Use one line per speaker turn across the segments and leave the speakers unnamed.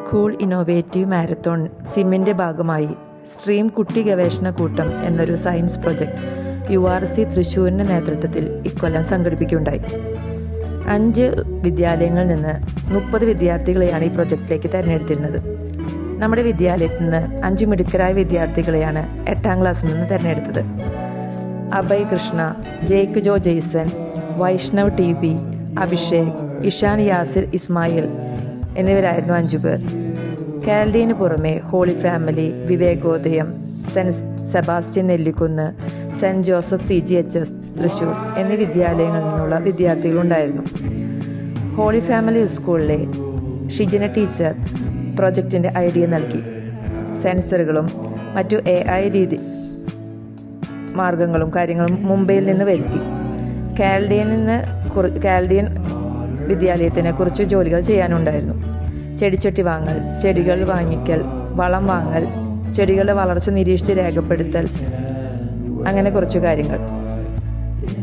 School innovative marathon സിമ്മിൻ്റെ ഭാഗമായി stream കുട്ടി ഗവേഷണ കൂട്ടം എന്നൊരു സയൻസ് പ്രൊജക്റ്റ് URC തൃശ്ശൂരിൻ്റെ നേതൃത്വത്തിൽ ഇക്കൊല്ലം സംഘടിപ്പിക്കുകയുണ്ടായി. 5 വിദ്യാലയങ്ങളിൽ നിന്ന് 30 വിദ്യാർത്ഥികളെയാണ് ഈ പ്രൊജക്റ്റിലേക്ക് തിരഞ്ഞെടുത്തിരുന്നത്. നമ്മുടെ വിദ്യാലയത്തിൽ നിന്ന് 5 മിടുക്കരായ വിദ്യാർത്ഥികളെയാണ് 8ാം ക്ലാസ്സിൽ നിന്ന് തിരഞ്ഞെടുത്തത്. Abhay Krishna, Jake Jo Jaison, Vaishnav TB, Abhishek, Ishan Yasir Ismail എന്നിവരായിരുന്നു 5 പേർ. കാൽഡിയന് പുറമെ Holy Family, Vivekodayam, Saint Sebastian Nellikunnu, Saint Joseph CGHS Thrissur എന്നീ വിദ്യാലയങ്ങളിൽ നിന്നുള്ള വിദ്യാർത്ഥികളുണ്ടായിരുന്നു. ഹോളി ഫാമിലി സ്കൂളിലെ ഷിജിന ടീച്ചർ പ്രൊജക്റ്റിൻ്റെ ഐഡിയ നൽകി. സെൻസറുകളും മറ്റു AI മാർഗങ്ങളും കാര്യങ്ങളും മുംബൈയിൽ നിന്ന് വരുത്തി. കാൽഡിയൻ വിദ്യാലയത്തിന് കുറച്ച് ജോലികൾ ചെയ്യാനുണ്ടായിരുന്നു. ചെടിച്ചട്ടി വാങ്ങൽ, ചെടികൾ വാങ്ങിക്കൽ, വളം വാങ്ങൽ, ചെടികളുടെ വളർച്ച നിരീക്ഷിച്ച് രേഖപ്പെടുത്തൽ, അങ്ങനെ കുറച്ച് കാര്യങ്ങൾ.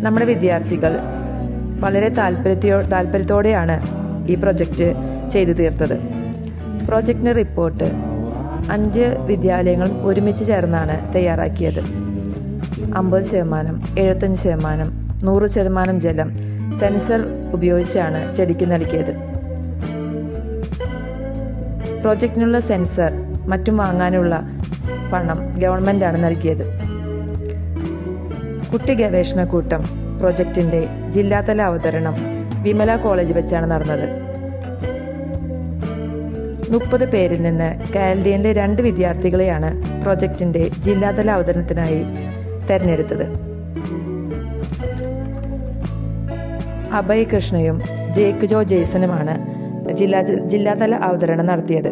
നമ്മുടെ വിദ്യാർത്ഥികൾ വളരെ താല്പര്യത്തോടെയാണ് ഈ പ്രൊജക്റ്റ് ചെയ്തു തീർത്തത്. പ്രൊജക്റ്റിൻ്റെ റിപ്പോർട്ട് 5 വിദ്യാലയങ്ങൾ ഒരുമിച്ച് ചേർന്നാണ് തയ്യാറാക്കിയത്. 50%, 75%, 100% ജലം സെൻസർ ഉപയോഗിച്ചാണ് ചെടിക്ക് നൽകിയത്. പ്രോജക്റ്റിനുള്ള സെൻസർ മറ്റും വാങ്ങാനുള്ള പണം ഗവൺമെൻറ്റാണ് നൽകിയത്. കുട്ടി ഗവേഷണ കൂട്ടം പ്രൊജക്റ്റിൻ്റെ ജില്ലാതല അവതരണം വിമല കോളേജ് വെച്ചാണ് നടന്നത്. 30 പേരിൽ നിന്ന് കാൽഡിയനിലെ 2 വിദ്യാർത്ഥികളെയാണ് പ്രൊജക്റ്റിൻ്റെ ജില്ലാതല അവതരണത്തിനായി തിരഞ്ഞെടുത്തത്. അഭയ് കൃഷ്ണയും ജേക്ക് ജോ ജെയ്സനുമാണ് ജില്ലാതല അവതരണം നടത്തിയത്.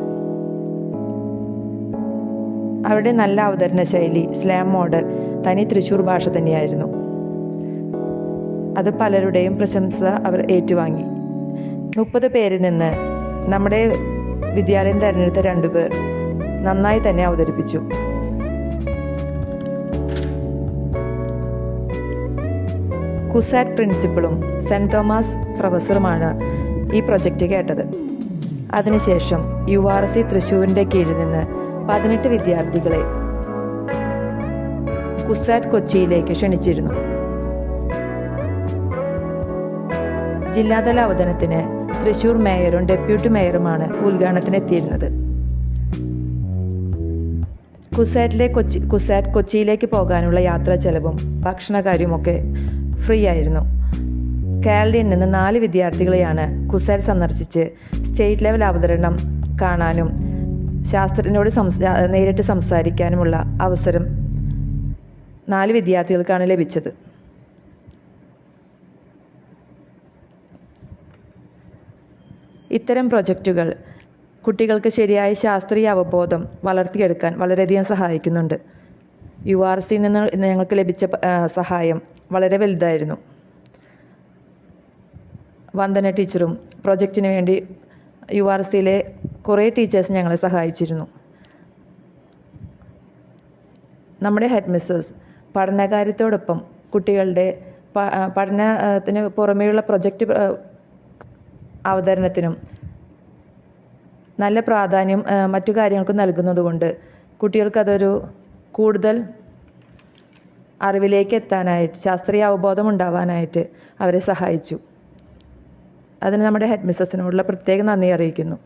അവരുടെ നല്ല അവതരണ ശൈലി, സ്ലാം മോഡൽ തനി തൃശ്ശൂർ ഭാഷ തന്നെയായിരുന്നു. അത് പലരുടെയും പ്രശംസ അവർ ഏറ്റുവാങ്ങി. 30 പേരിൽ നിന്ന് നമ്മുടെ വിദ്യാലയം തിരഞ്ഞെടുത്ത 2 പേർ നന്നായി തന്നെ അവതരിപ്പിച്ചു. കുസാറ്റ് പ്രിൻസിപ്പളും സെൻറ്റ് തോമസ് പ്രൊഫസറുമാണ് ഈ പ്രൊജക്റ്റ് കേട്ടത്. അതിനുശേഷം URC തൃശ്ശൂരിൻ്റെ കീഴിൽ നിന്ന് 18 വിദ്യാർത്ഥികളെ കുസാറ്റ് കൊച്ചിയിലേക്ക് ക്ഷണിച്ചിരുന്നു. ജില്ലാതല അവതരണത്തിന് തൃശ്ശൂർ മേയറും ഡെപ്യൂട്ടി മേയറുമാണ് ഉദ്ഘാടനത്തിനെത്തിയിരുന്നത്. കുസാറ്റ് കൊച്ചിയിലേക്ക് പോകാനുള്ള യാത്രാ ചെലവും ഭക്ഷണകാര്യവുമൊക്കെ ഫ്രീ ആയിരുന്നു. കാൽഡിയനിൽ നിന്ന് 4 വിദ്യാർത്ഥികളെയാണ് കുസാറ്റ് സന്ദർശിച്ച് സ്റ്റേറ്റ് ലെവൽ അവതരണം കാണാനും ശാസ്ത്രജ്ഞനോട് നേരിട്ട് സംസാരിക്കാനുമുള്ള അവസരം 4 വിദ്യാർത്ഥികൾക്കാണ് ലഭിച്ചത്. ഇത്തരം പ്രൊജക്റ്റുകൾ കുട്ടികൾക്ക് ശരിയായ ശാസ്ത്രീയ അവബോധം വളർത്തിയെടുക്കാൻ വളരെയധികം സഹായിക്കുന്നുണ്ട്. URCയിൽ നിന്ന് ഞങ്ങൾക്ക് ലഭിച്ച സഹായം വളരെ വലുതായിരുന്നു. വന്ദന ടീച്ചറും പ്രൊജക്റ്റിന് വേണ്ടി URCയിലെ കുറേ ടീച്ചേഴ്സ് ഞങ്ങളെ സഹായിച്ചിരുന്നു. നമ്മുടെ ഹെഡ് മിസ്സസ് പഠനകാര്യത്തോടൊപ്പം കുട്ടികളുടെ പഠനത്തിന് പുറമേയുള്ള പ്രൊജക്റ്റ് അവതരണത്തിനും നല്ല പ്രാധാന്യം മറ്റു കാര്യങ്ങൾക്കും നൽകുന്നതുകൊണ്ട് കുട്ടികൾക്കതൊരു കൂടുതൽ അറിവിലേക്ക് എത്താനായിട്ട്, ശാസ്ത്രീയ അവബോധം ഉണ്ടാവാനായിട്ട് അവരെ സഹായിച്ചു. അതിന് നമ്മുടെ ഹെഡ് മിസ്സസിനോടുള്ള പ്രത്യേക നന്ദി അറിയിക്കുന്നു.